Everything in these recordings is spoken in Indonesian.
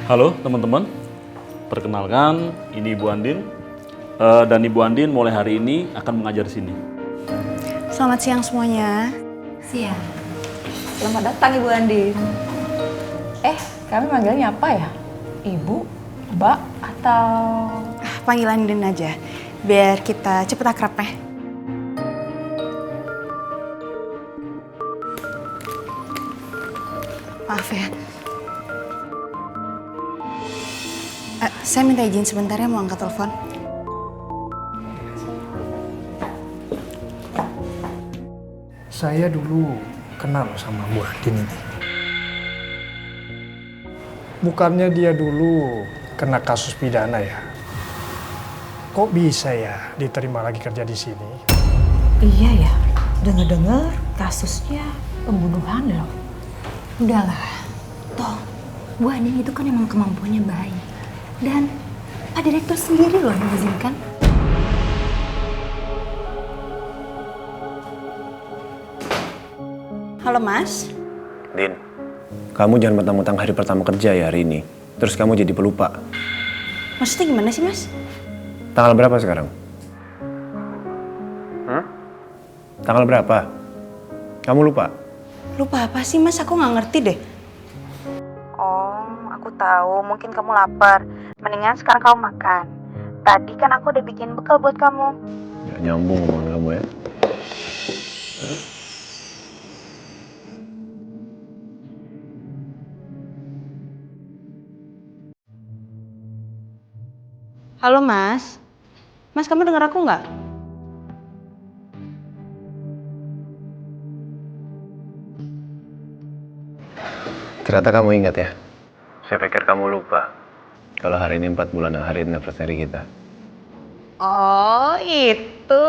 Halo teman-teman, perkenalkan ini Ibu Andin dan Ibu Andin mulai hari ini akan mengajar di sini. Selamat siang semuanya. Siang. Selamat datang Ibu Andin. Kami manggilnya apa ya? Ibu, Mbak, atau... Panggil Andin aja, biar kita cepet akrab ya. Maaf ya. Saya minta izin sebentar ya mau angkat telepon. Saya dulu kenal sama Bu Andin ini. Bukannya dia dulu kena kasus pidana ya? Kok bisa ya diterima lagi kerja di sini? Iya ya, dengar-dengar kasusnya pembunuhan loh. Udahlah, toh Bu Andin itu kan emang kemampuannya baik. Dan Pak Direktur sendiri loh yang mengizinkan. Halo Mas. Din, kamu jangan mentang-mentang hari pertama kerja ya hari ini. Terus kamu jadi pelupa. Maksudnya gimana sih Mas? Tanggal berapa sekarang? Tanggal berapa? Kamu lupa? Lupa apa sih Mas? Aku nggak ngerti deh. Oh, aku tahu. Mungkin kamu lapar. Mendingan sekarang kamu makan. Tadi kan aku udah bikin bekal buat kamu. Gak nyambung omongan kamu ya. Halo Mas. Mas, kamu dengar aku nggak? Ternyata kamu ingat ya? Saya pikir kamu lupa. Kalau hari ini 4 bulan hari anniversary kita. Oh, itu.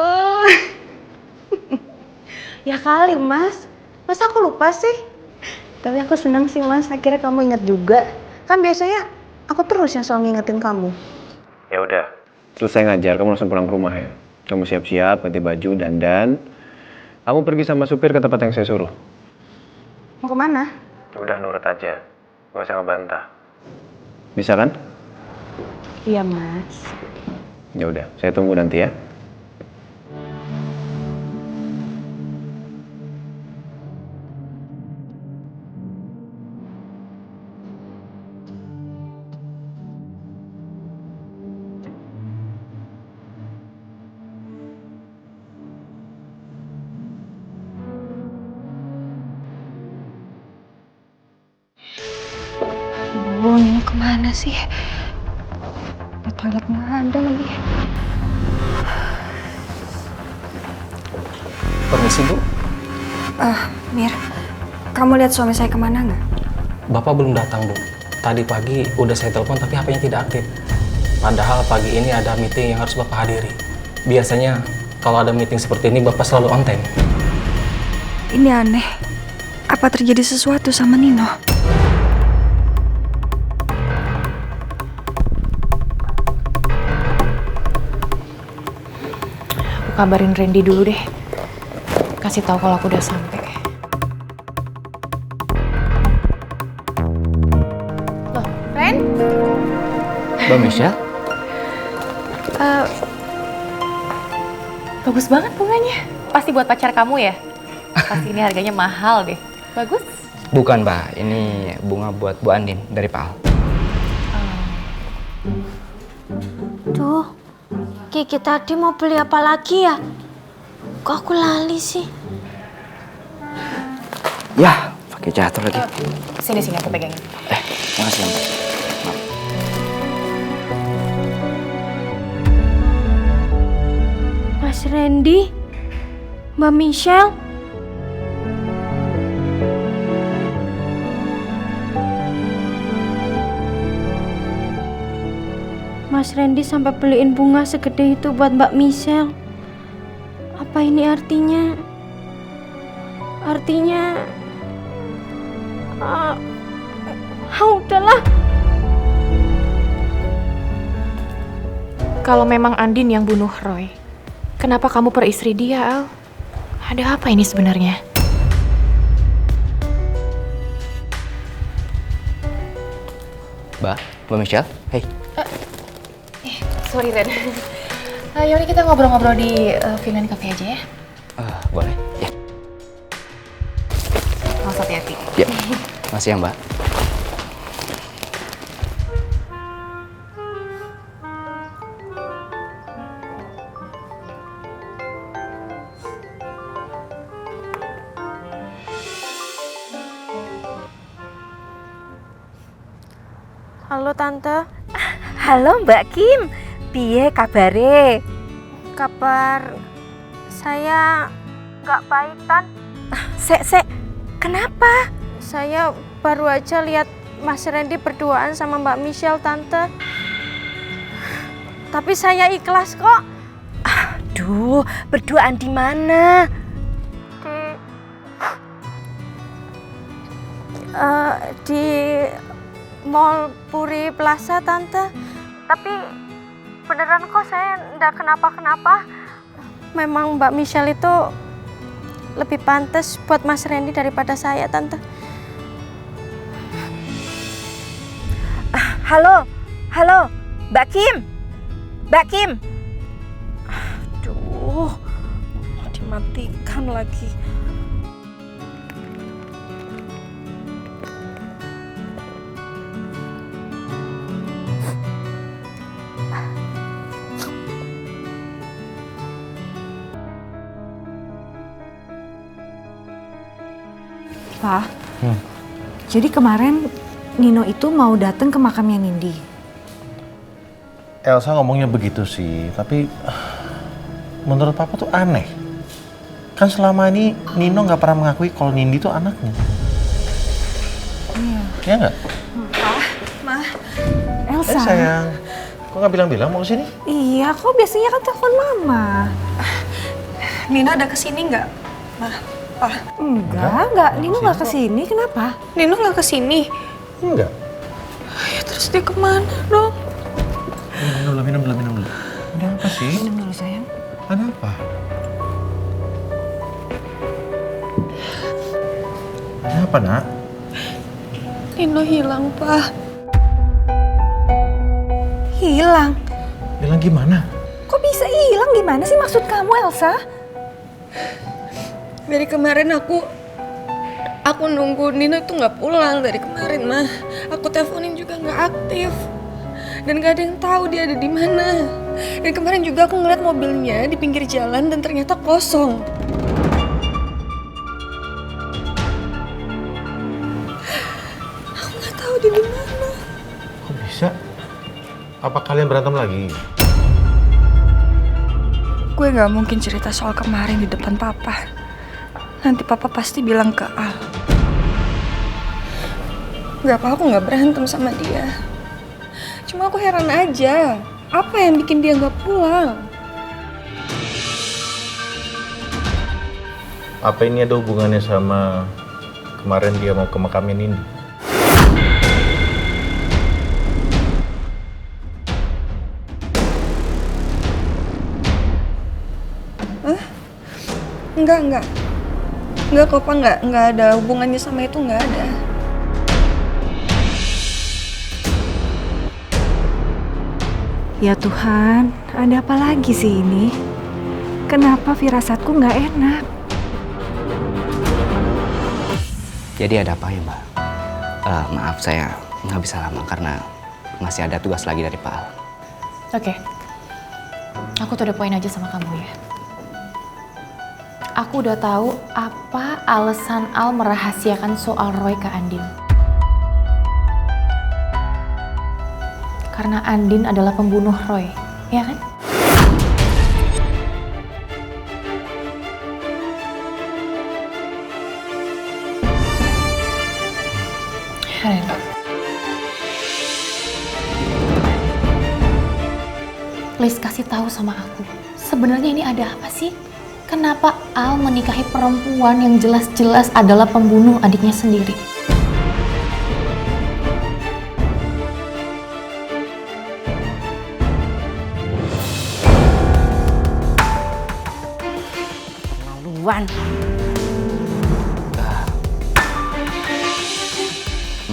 Ya kali, Mas. Masa aku lupa sih? Tapi aku senang sih, Mas. Akhirnya kamu ingat juga. Kan biasanya aku terus yang selalu ngingetin kamu. Ya udah, selesai ngajar kamu langsung pulang ke rumah ya. Kamu siap-siap, ganti baju, dandan. Kamu pergi sama supir ke tempat yang saya suruh. Mau kemana? Udah nurut aja, gak usah ngebantah. Bisa kan? Iya, Mas. Ya udah, saya tunggu nanti ya. Ini kemana sih? Toilet nggak ada lagi. Permisi Bu, Mir, kamu lihat suami saya kemana nggak? Bapak belum datang Bu. Tadi pagi udah saya telepon tapi HP-nya tidak aktif. Padahal pagi ini ada meeting yang harus Bapak hadiri. Biasanya kalau ada meeting seperti ini Bapak selalu on time. Ini aneh. Apa terjadi sesuatu sama Nino? Aku kabarin Randy dulu deh. Kasih tahu kalau aku udah sampai. Loh, Ren? Mbak Michelle? Bagus banget bunganya. Pasti buat pacar kamu ya? Pasti ini harganya mahal deh. Bagus? Bukan Mbak, ini bunga buat Bu Andin dari Pak Al. Duh, Kiki tadi mau beli apa lagi ya? Kok aku lali sih? Ya, pakai jatuh lagi. Sini aku pegangin. Makasih ya Mbak. Maaf. Mas Randy, Mbak Michelle. Mas Randy sampai beliin bunga segede itu buat Mbak Michelle. Apa ini artinya? Udahlah. Kalau memang Andin yang bunuh Roy, kenapa kamu peristri dia, Al? Ada apa ini sebenarnya? Mbak Michelle, hey. Sorry Ren. Yaudah kita ngobrol-ngobrol di Finland Cafe aja ya. Boleh, ya. Langsung hati-hati. Ya, makasih ya Mbak. Halo Tante. Halo Mbak Kim, piye kabare? Kabar saya nggak baik, Tan. Sek, kenapa? Saya baru aja lihat Mas Randy berduaan sama Mbak Michelle, Tante. Tapi saya ikhlas kok. Aduh, berduaan di mana? Di Mall Puri Plaza, Tante. Tapi beneran kok saya nggak kenapa-kenapa. Memang Mbak Michelle itu lebih pantas buat Mas Randy daripada saya, Tante. Halo, Mbak Kim. Aduh, dimatikan lagi. Pak, jadi kemarin Nino itu mau datang ke makamnya Nindi. Elsa ngomongnya begitu sih, tapi menurut Papa tuh aneh. Kan selama ini Nino nggak pernah mengakui kalau Nindi tuh anaknya. Iya. Ya nggak? Ma, Elsa. Sayang, kok nggak bilang-bilang mau kesini? Iya, kok biasanya kan telepon Mama. Nino ada kesini nggak, Ma? Enggak. Nino nggak kesini. Kenapa? Nino nggak kesini? Enggak. Ya, terus dia kemana dong? Minum dulu. Ada apa sih? Minum dulu sayang. Ada apa? Ada apa, Nak? Nino hilang, Pa. Hilang? Hilang gimana? Kok bisa hilang? Gimana sih maksud kamu, Elsa? Dari kemarin aku nunggu Nino itu nggak pulang dari kemarin, Ma. Aku teleponin juga nggak aktif. Dan gak ada yang tahu dia ada di mana. Dan kemarin juga aku ngeliat mobilnya di pinggir jalan dan ternyata kosong. Aku nggak tahu dia di mana. Kok bisa? Apa kalian berantem lagi? Gue nggak mungkin cerita soal kemarin di depan Papa. Nanti Papa pasti bilang ke Al. Gak apa, aku nggak berantem sama dia. Cuma aku heran aja, apa yang bikin dia nggak pulang? Apa ini ada hubungannya sama kemarin dia mau ke makamnya Nindi? Enggak kok, Pak, enggak ada hubungannya sama itu, enggak ada. Ya Tuhan, ada apa lagi sih ini? Kenapa firasatku nggak enak? Jadi ada apa ya Mbak? Maaf saya nggak bisa lama karena masih ada tugas lagi dari Pak Al. Oke. Aku tuh udah poin aja sama kamu ya. Aku udah tahu apa alasan Al merahasiakan soal Roy ke Andin. Karena Andin adalah pembunuh Roy, ya kan? Ren. Please kasih tahu sama aku. Sebenarnya ini ada apa sih? Kenapa Al menikahi perempuan yang jelas-jelas adalah pembunuh adiknya sendiri?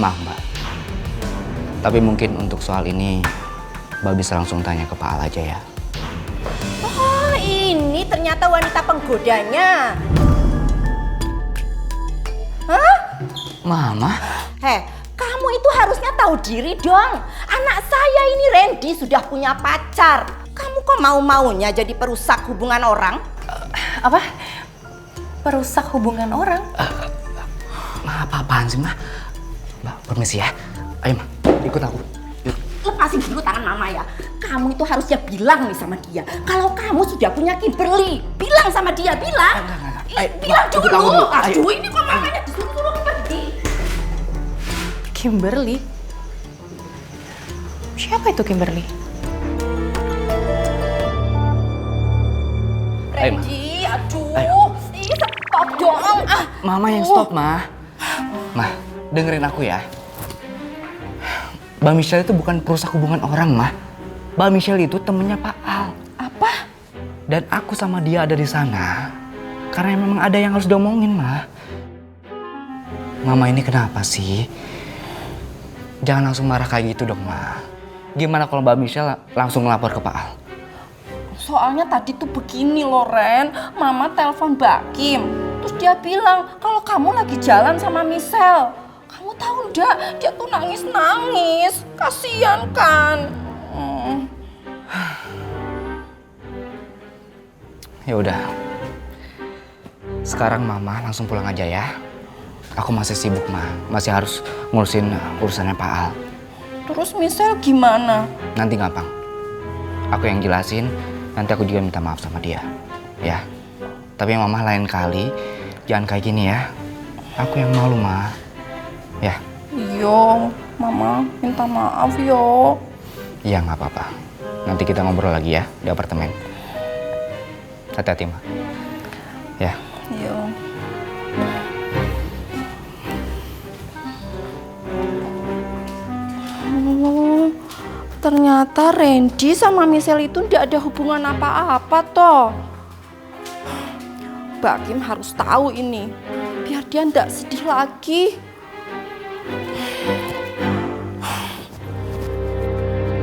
Maaf Mbak, Tapi mungkin untuk soal ini Mbak bisa langsung tanya ke Pak Al aja ya. Oh, ini ternyata wanita penggodanya. Hah? Mama? Kamu itu harusnya tahu diri dong. Anak saya ini Randy sudah punya pacar. Kamu kok mau-maunya jadi perusak hubungan orang? Apa? Perusak hubungan orang? Ma, apa-apaan sih, Ma? Mbak, permisi ya. Ayo, Ma, ikut aku. Yuk. Lepasin dulu tangan mama ya. Kamu itu harusnya bilang nih sama dia. Kalau kamu sudah punya Kimberly, bilang sama dia, bilang. Bilang dulu. Aduh, ini kok mamanya disuruh-suruh pergi. Kimberly? Siapa itu Kimberly? Randy, aduh. Stop dong. Mama yang stop, Ma. Ma, dengerin aku ya. Mbak Michelle itu bukan perusak hubungan orang, Ma. Mbak Michelle itu temennya Pak Al. Apa? Dan aku sama dia ada di sana karena memang ada yang harus diomongin, Ma. Mama ini kenapa sih? Jangan langsung marah kayak gitu dong, Ma. Gimana kalau Mbak Michelle langsung lapor ke Pak Al? Soalnya tadi tuh begini loh, Ren. Mama telepon Mbak Kim. Terus dia bilang kalau kamu lagi jalan sama Michelle. Kamu tahu ndak? Dia tuh nangis-nangis. Kasian kan. Ya udah. Sekarang Mama langsung pulang aja ya. Aku masih sibuk, Ma. Masih harus ngurusin urusannya Pak Al. Terus Michelle gimana? Nanti gampang. Aku yang jelasin, nanti aku juga minta maaf sama dia. Ya. Tapi Mama lain kali jangan kayak gini ya. Aku yang malu, Ma. Ya. Iya, Mama minta maaf yo. Iya, nggak apa-apa. Nanti kita ngobrol lagi ya di apartemen. Hati-hati, Ma. Ya. Iya. Oh, ternyata Randy sama Michelle itu tidak ada hubungan apa-apa toh. Mbak Kim harus tahu ini, biar dia tidak sedih lagi.